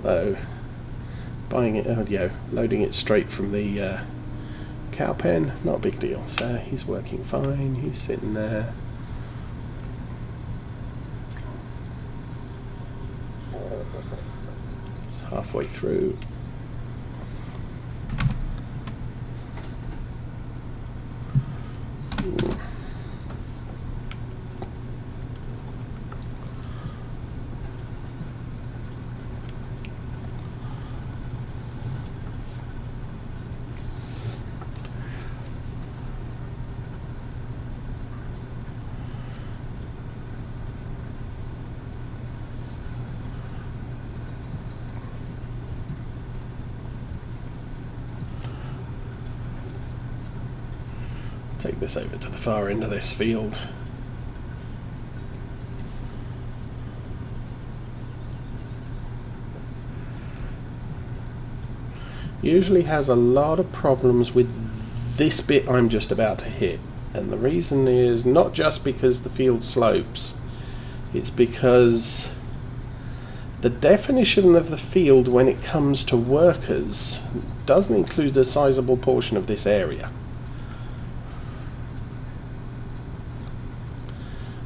Although buying it, loading it straight from the cow pen, not a big deal. So he's working fine. He's sitting there. It's halfway through. Take this over to the far end of this field. Usually has a lot of problems with this bit I'm just about to hit, and the reason is not just because the field slopes, it's because the definition of the field when it comes to workers doesn't include a sizable portion of this area.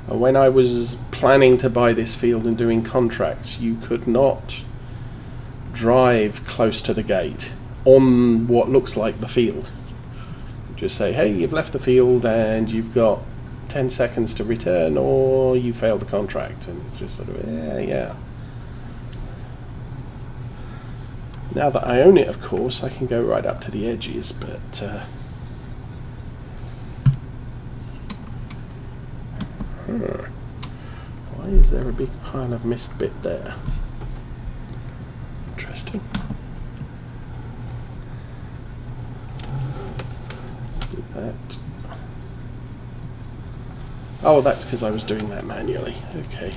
When I was planning to buy this field and doing contracts, you could not drive close to the gate on what looks like the field. Just say, hey, you've left the field and you've got 10 seconds to return, or you failed the contract. And it's just sort of, yeah. Now that I own it, of course, I can go right up to the edges, but why is there a big pile of mist bit there? Interesting. Do that. Oh, that's because I was doing that manually. Okay.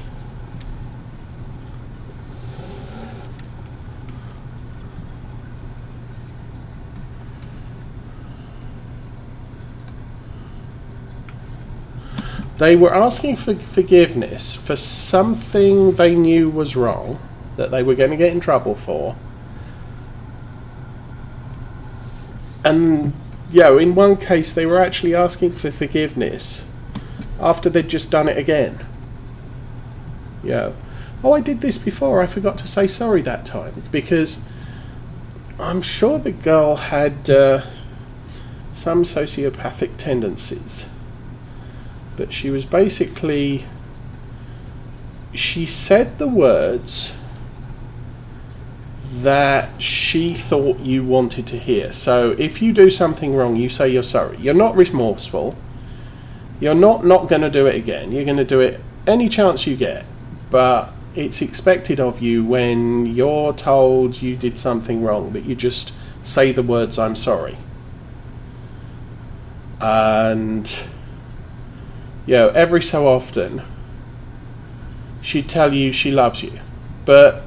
They were asking for forgiveness for something they knew was wrong, that they were going to get in trouble for. And, in one case they were actually asking for forgiveness after they'd just done it again. Oh, I did this before, I forgot to say sorry that time, because I'm sure the girl had some sociopathic tendencies. But she was basically, she said the words that she thought you wanted to hear. So if you do something wrong, you say you're sorry. You're not remorseful. You're not going to do it again. You're going to do it any chance you get. But it's expected of you when you're told you did something wrong that you just say the words, I'm sorry. And every so often she'd tell you she loves you, but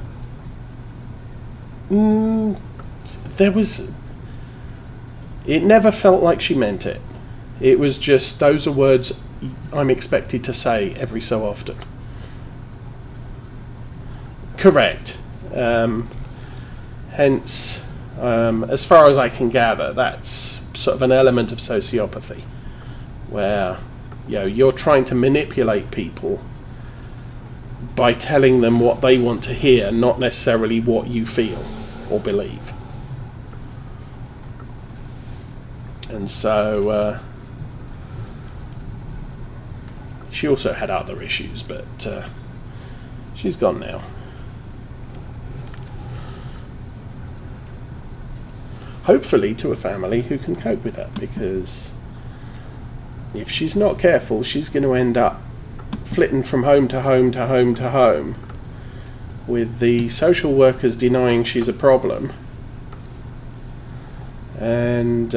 it never felt like she meant it. It was just, those are words I'm expected to say every so often. Correct. Hence, as far as I can gather, that's sort of an element of sociopathy, where you're trying to manipulate people by telling them what they want to hear, not necessarily what you feel or believe. And so she also had other issues, but she's gone now. Hopefully to a family who can cope with that, because if she's not careful, she's going to end up flitting from home to home to home to home, with the social workers denying she's a problem and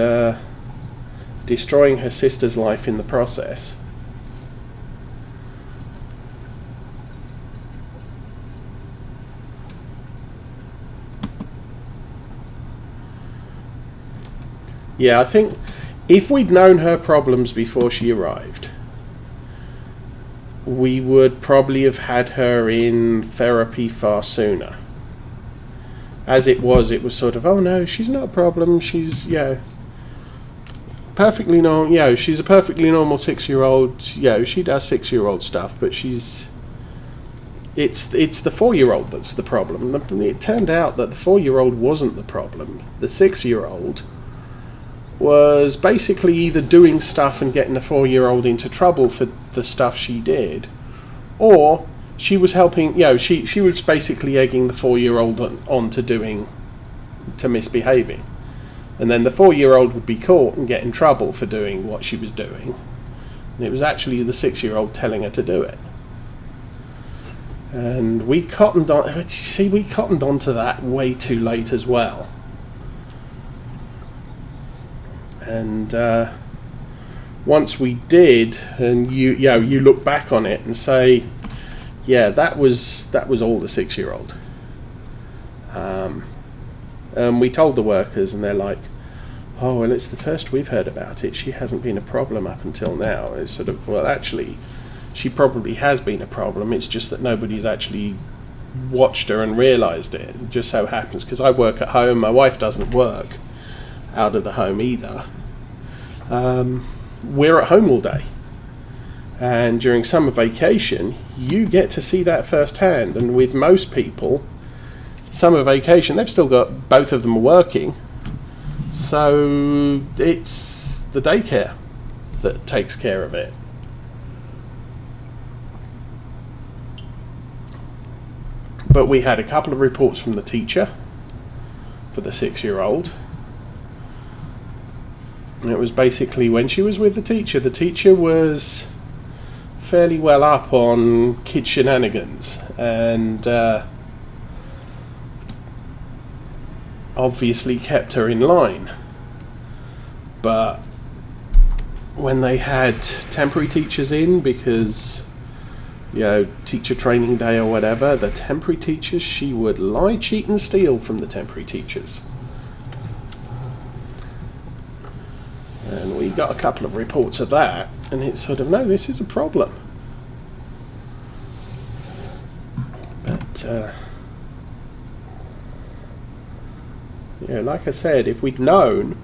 destroying her sister's life in the process. Yeah, I think if we'd known her problems before she arrived, we would probably have had her in therapy far sooner. As it was sort of, oh no, she's not a problem. She's, perfectly normal. She's a perfectly normal 6-year-old. She does 6-year-old stuff, but it's the 4-year-old that's the problem. It turned out that the 4-year-old wasn't the problem. The 6-year-old was basically either doing stuff and getting the 4-year-old into trouble for the stuff she did, or she was helping. She was basically egging the 4-year-old on to misbehaving, and then the 4-year-old would be caught and get in trouble for doing what she was doing, and it was actually the 6-year-old telling her to do it. And we cottoned on. See, we cottoned onto that way too late as well. And once we did, and you look back on it and say, yeah, that was all the 6-year-old. And we told the workers, and they're like, oh well, it's the first we've heard about it. She hasn't been a problem up until now. It's sort of, well, actually, she probably has been a problem. It's just that nobody's actually watched her and realised it. It just so happens, because I work at home, my wife doesn't work out of the home either. We're at home all day. And during summer vacation, you get to see that firsthand. And with most people, summer vacation, they've still got, both of them are working. So it's the daycare that takes care of it. But we had a couple of reports from the teacher for the 6-year-old. And it was basically when she was with the teacher was fairly well up on kid shenanigans, and obviously kept her in line. But when they had temporary teachers in, because teacher training day or whatever, the temporary teachers, she would lie, cheat and steal from the temporary teachers. And we got a couple of reports of that, and it's sort of, no, this is a problem. But like I said, if we'd known,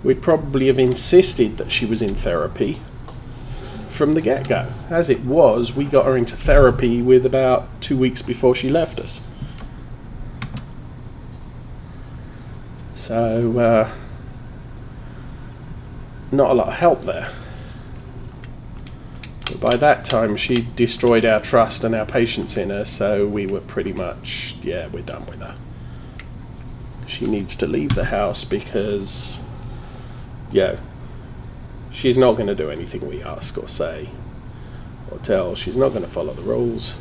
we'd probably have insisted that she was in therapy from the get-go. As it was, we got her into therapy with about 2 weeks before she left us. So not a lot of help there. But by that time she'd destroyed our trust and our patience in her, so we were pretty much, we're done with her. She needs to leave the house because she's not going to do anything we ask or say or tell. She's not going to follow the rules.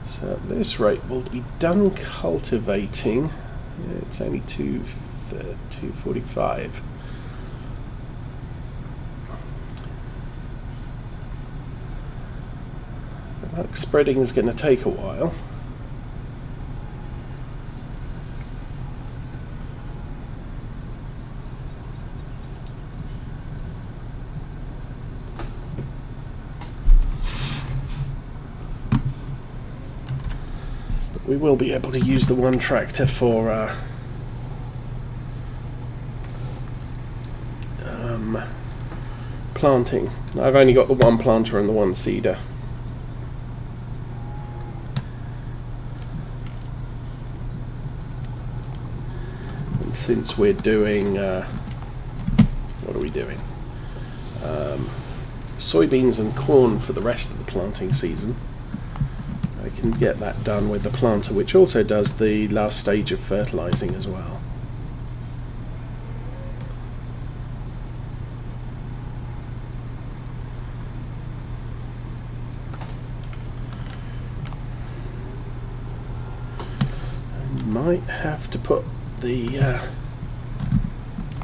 So at this rate we'll be done cultivating. It's only 2:45. That spreading is going to take a while. We will be able to use the one tractor for planting. I've only got the one planter and the one seeder. And since we're doing, what are we doing? Soybeans and corn for the rest of the planting season. I can get that done with the planter, which also does the last stage of fertilizing as well. might have to put the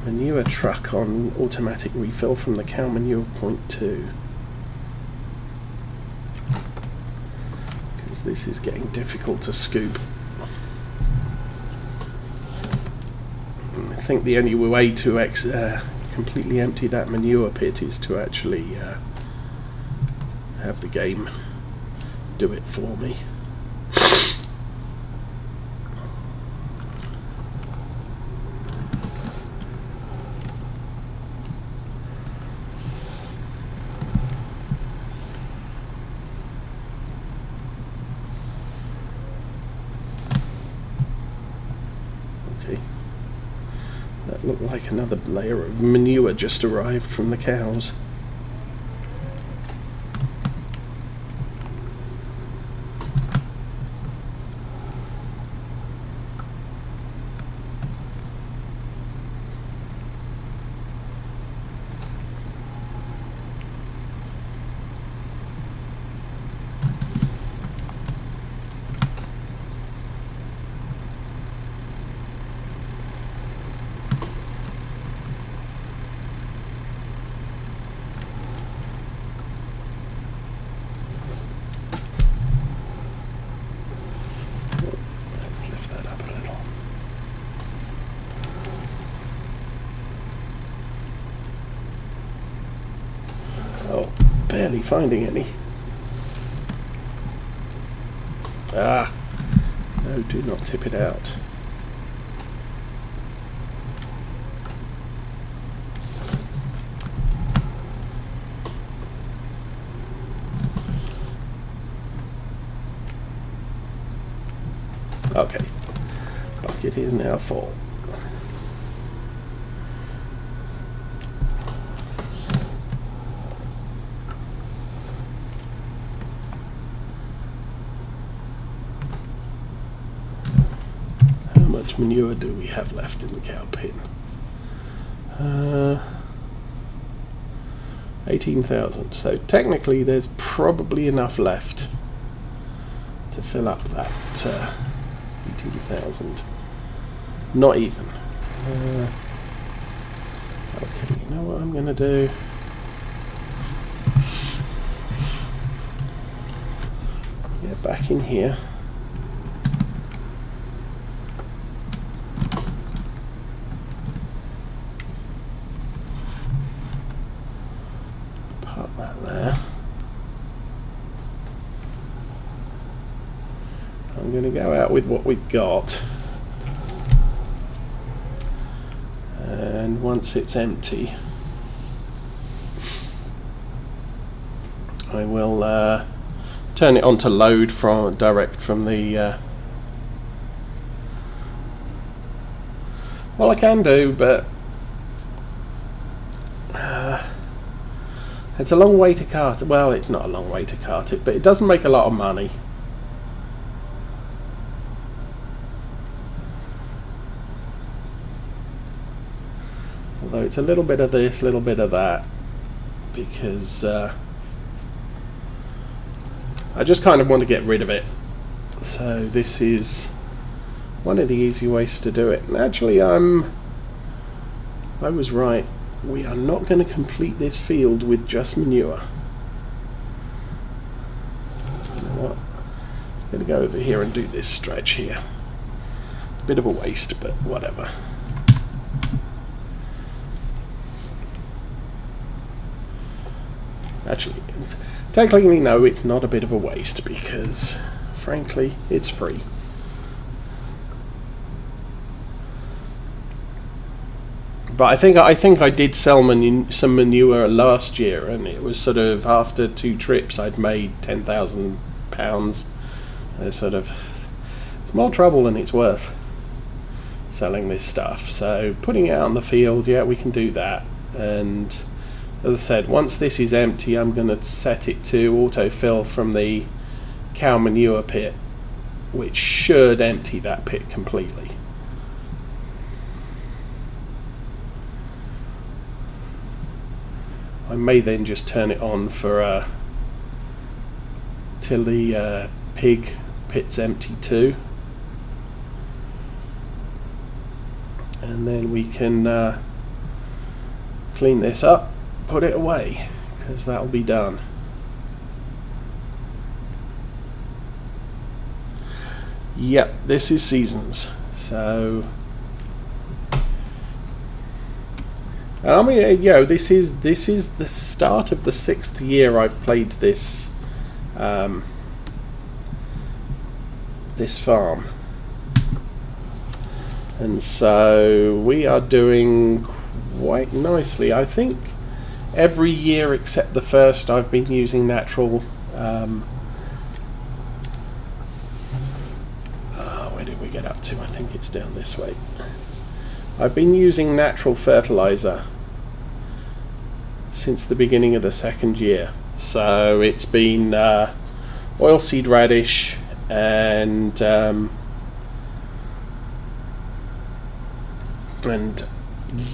manure truck on automatic refill from the cow manure point too, because this is getting difficult to scoop. I think the only way to completely empty that manure pit is to actually have the game do it for me. That looked like another layer of manure just arrived from the cows. Oh, barely finding any. Ah, no, do not tip it out. Okay, bucket is now full. How much manure do we have left in the cow pen? 18,000. So technically there's probably enough left to fill up that 18,000. Not even. Okay, you know what I'm going to do? Get back in here. Park that there. I'm going to go out with what we've got, and once it's empty I will turn it on to load from direct from the well, I can do, but it's a long way to cart it. Well, it's not a long way to cart it, but it doesn't make a lot of money. Although it's a little bit of this, little bit of that, because I just kind of want to get rid of it. So this is one of the easy ways to do it. And actually, I was right. We are not going to complete this field with just manure. You know what? I'm going to go over here and do this stretch here. A bit of a waste, but whatever. Actually, technically no, it's not a bit of a waste because, frankly, it's free. But I think I did sell some manure last year, and it was sort of after 2 trips I'd made £10,000. Sort of, it's more trouble than it's worth selling this stuff. So putting it out on the field, yeah, we can do that. And as I said, once this is empty, I'm going to set it to autofill from the cow manure pit, which should empty that pit completely. I may then just turn it on for till the pig pit's empty too. and then we can clean this up, put it away, because that'll be done. Yep, this is seasons. So, and I mean, you know, this is the start of the 6th year I've played this this farm, and so we are doing quite nicely. I think every year except the first I've been using natural where did we get up to? I think it's down this way. I've been using natural fertilizer since the beginning of the 2nd year. So it's been oilseed radish and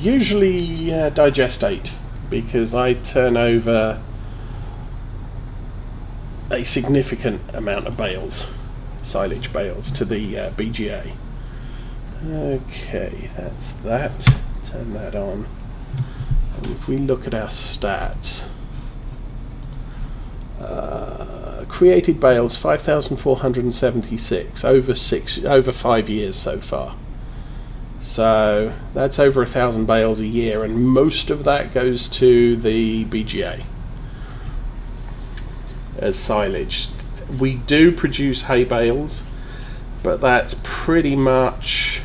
usually digestate, because I turn over a significant amount of bales, silage bales, to the BGA. Okay, that's that. Turn that on. And if we look at our stats, created bales 5,476 over 5 years so far. So that's over 1,000 bales a year, and most of that goes to the BGA as silage. We do produce hay bales, but that's pretty much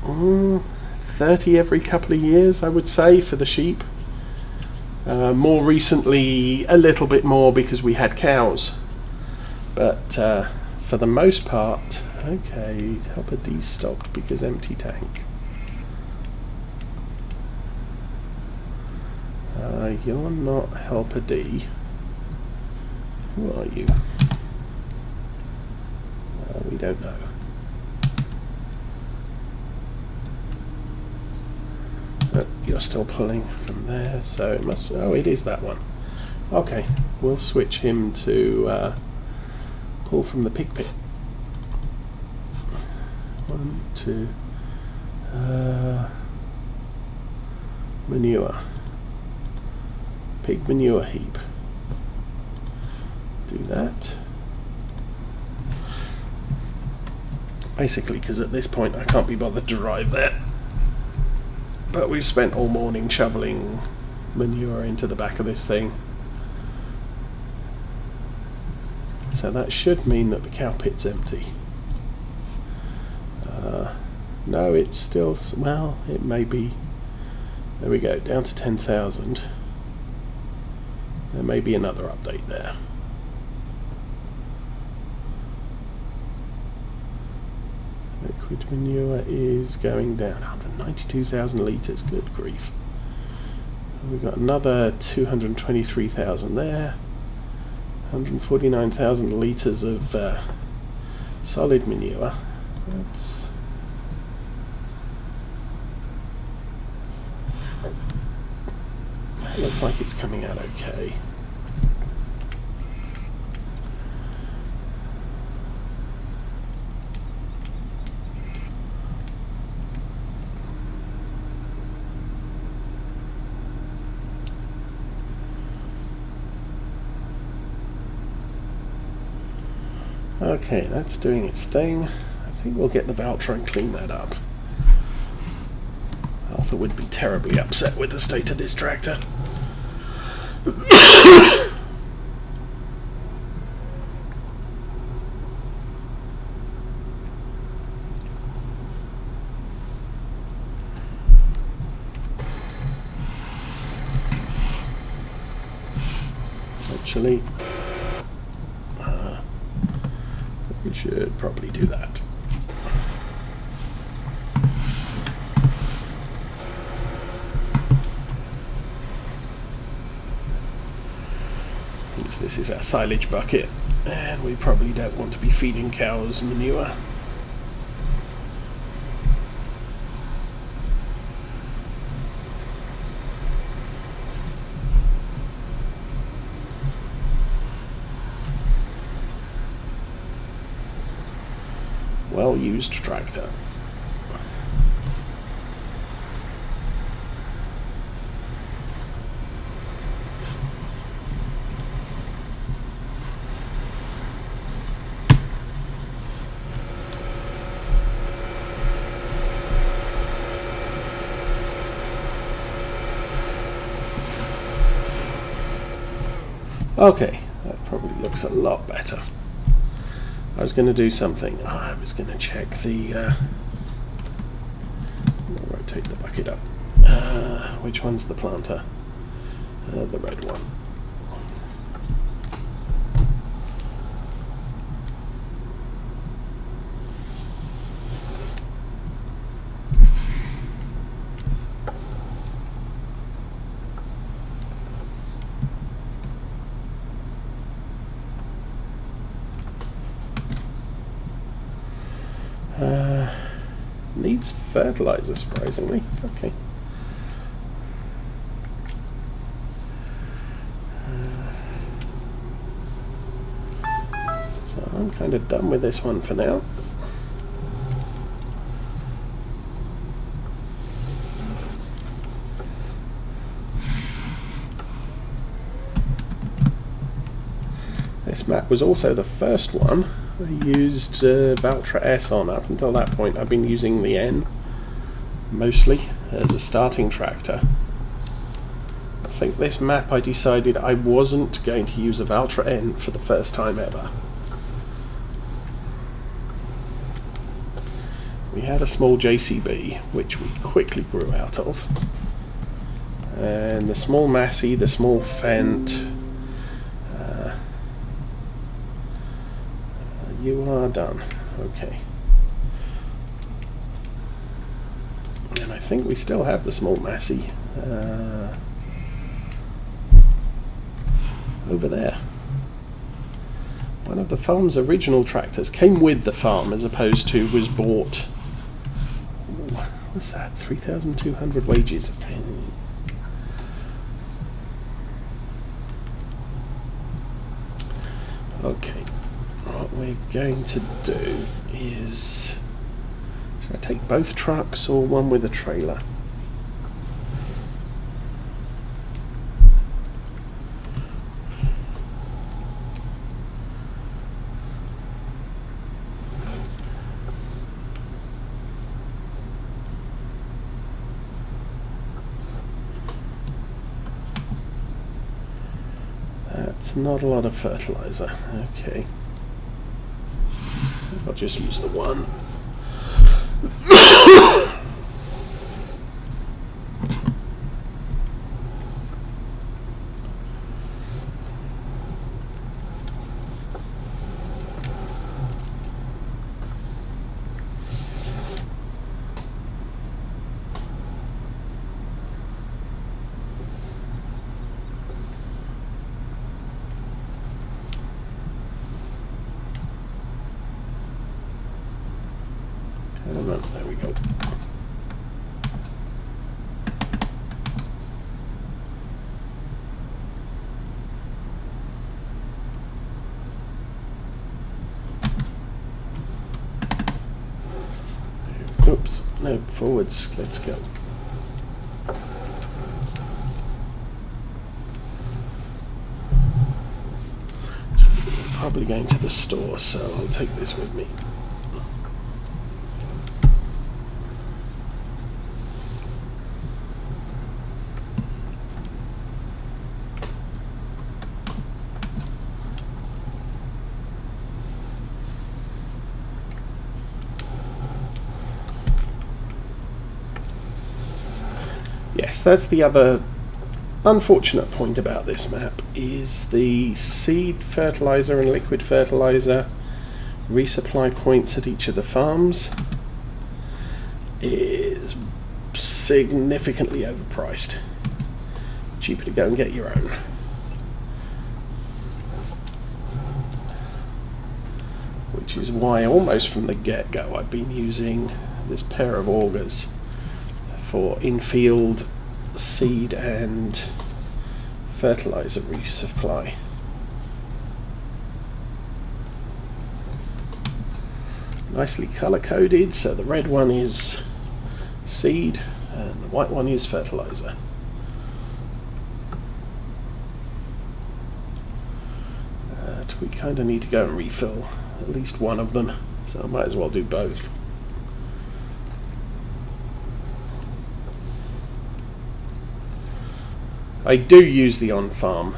30 every couple of years, I would say, for the sheep. More recently, a little bit more because we had cows, but for the most part, okay, helper D stopped because empty tank. You're not helper D. Who are you? We don't know. You're still pulling from there, so it must. Oh, it is that one. Okay, we'll switch him to pull from the pig pit. 1, 2. Manure. Pig manure heap. Do that. Basically, because at this point I can't be bothered to drive there. But we've spent all morning shoveling manure into the back of this thing. So that should mean that the cow pit's empty. No, it's still, well, it may be, there we go, down to 10,000. There may be another update there. Liquid manure is going down, 192,000 litres, good grief. We've got another 223,000 there, 149,000 litres of solid manure. That's looks like it's coming out okay. Okay, that's doing its thing. I think we'll get the Valtra and clean that up. Alpha would be terribly upset with the state of this tractor. Actually, we should probably do that. Since this is our silage bucket, and we probably don't want to be feeding cows manure. well-used tractor. Okay, that probably looks a lot better. I was going to do something. I was going to check the... rotate the bucket up. Which one's the planter? The red one. Needs fertilizer, surprisingly. Okay. So I'm kind of done with this one for now. This map was also the first one I used Valtra S on. Up until that point I've been using the N mostly as a starting tractor. I think this map I decided I wasn't going to use a Valtra N for the first time ever. We had a small JCB which we quickly grew out of, and the small Massey, the small Fendt. You are done. Okay. And I think we still have the small Massey over there. One of the farm's original tractors came with the farm as opposed to was bought. What's that? 3,200 wages. Okay. What we're going to do is, should I take both trucks or one with a trailer? That's not a lot of fertilizer. Okay. I'll just use the one. There we go. Oops, no, forwards, let's go. Probably going to the store, so I'll take this with me. Yes, that's the other unfortunate point about this map, is the seed fertilizer and liquid fertilizer resupply points at each of the farms is significantly overpriced. Cheaper to go and get your own. Which is why almost from the get-go I've been using this pair of augers for in-field seed and fertilizer resupply. nicely colour coded, so the red one is seed and the white one is fertiliser. We kind of need to go and refill at least one of them, so I might as well do both. I do use the on-farm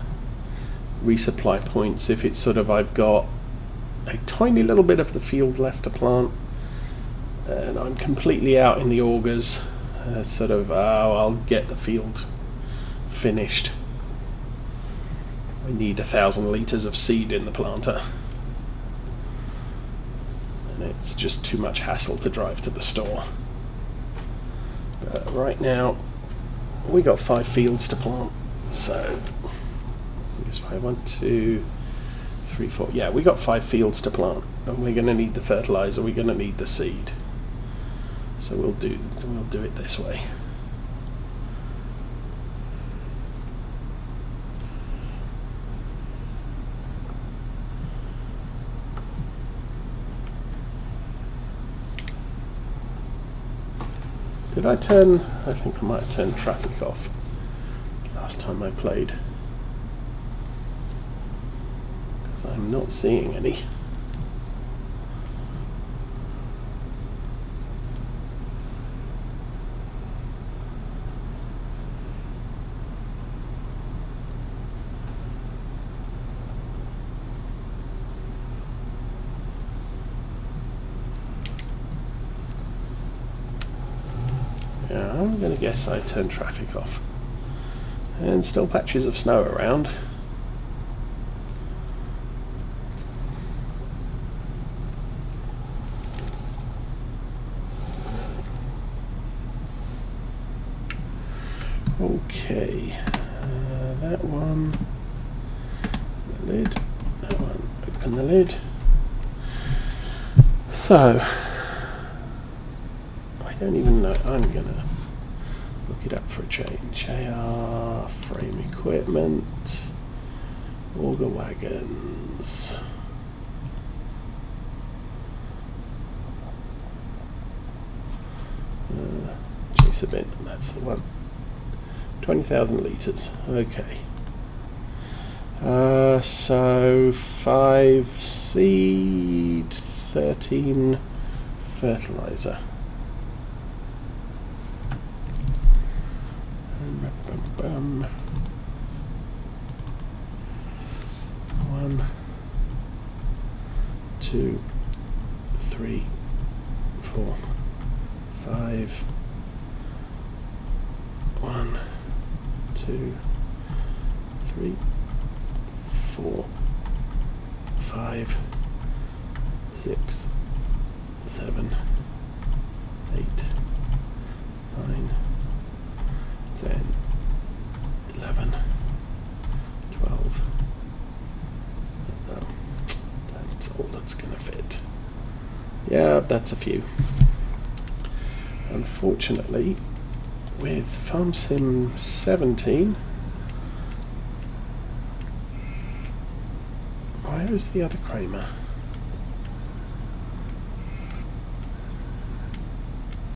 resupply points if it's sort of I've got a tiny little bit of the field left to plant and I'm completely out in the augers, I'll get the field finished. I need 1,000 litres of seed in the planter and it's just too much hassle to drive to the store. But right now we got 5 fields to plant, so I guess 1, 2, 3, 4. Yeah, we got 5 fields to plant, and we're going to need the fertilizer. We're going to need the seed, so we'll do it this way. Did I turn? I think I might have turned traffic off last time I played, because I'm not seeing any. Yeah, I'm going to guess I turned traffic off. And still patches of snow around. Okay, that one, the lid, that one, open the lid. So, I don't even know, I'm gonna look it up for a change. AR, frame equipment, auger wagons. Chaser bin, that's the one. 20,000 litres, okay. So 5 seed, 13 fertiliser. 1, 2, 3, 4, 5. 1, 2, 3, 4, 5, 6, 7, 8, 9, 10, 11, 12. That's all that's going to fit. Yeah, that's a few. Unfortunately, with Farm Sim 17, where is the other Kramer?